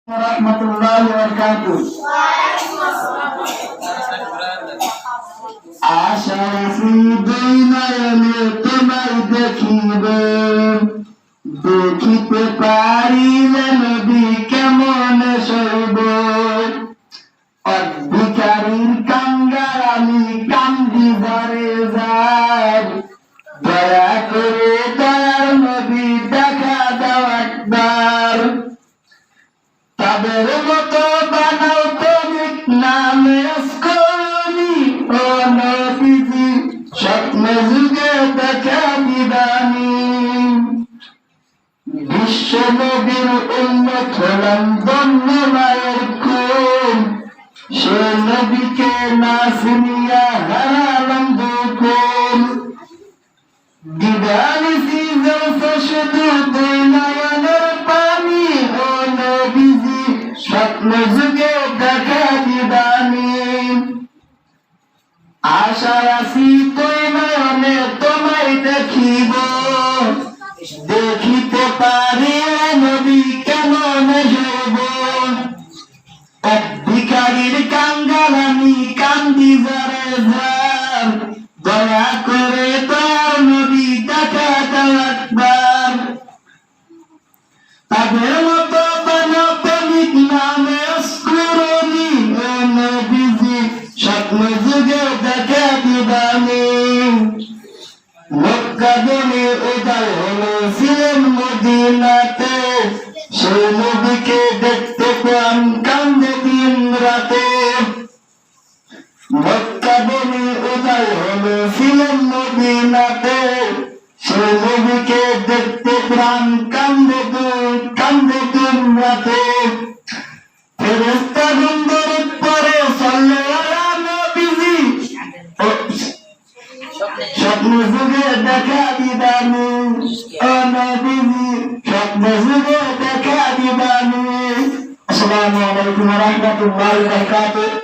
রাহমাতুল্লাহি ওয়া বারাকাতুহু। আশা রাখি দুই নয়নে তোমায় দেখিব, দেখিতে পারিলে নবী কেমন সইব। অধিকারীর কাঙ্গাল আমি কান্দি ধরে যাই, দয়া করে দয়ার নবী দেখা দাও একবার। তাদের মতো বানাও তুমি নামে আসকনি, ও নবীজি স্বপ্ন যুগে দেখা দিবানি। বিশ্ব নবীর উম্মত হলাম ধন্য মায়ের কোল, সে নবীকে না চিনিয়া হারালাম দুকুল। দিবানি সিজলসা শুধু দুই নয়নের পানি, ও নবীজি স্বপ্ন যুগে দেখা দিবানি। আশা আছি তুই নয়নে তোমায় দেখিব, দেখিতে পারিলে নবী কেমন হইব। এক ভিখারির কাঙ্গাল আমি কান্দি যারে যার, দয়া করে দয়ার নবী দেখা দাও একবার। তাদের মতো বানাও প্রেমিক নামে আসকুরনি, ও নবীজি স্বপ্ন যুগে দেখা দিবানি। মক্কা বনে উদয় হয়েছিলেন মদিনাতে, সেই নবীকে দেখতে পান কান্দে দিন রাতে। মক্কা বনে উদয় হয়েছিলেন মদিনাতে, সেই নবীকে দেখতে পান কান্দে দিন রাতে। ফেরেশতা গুনদরুদ পড়ে সাল্লাল্লাহু আলা নবীজি, স্বপ্ন যুগে দেখা দিবানি। ও নবীজি স্বপ্ন যুগে দেখা দিবানি। আসসালামু আলাইকুম ওয়া রাহমাতুল্লাহি ওয়া বারাকাতুহু।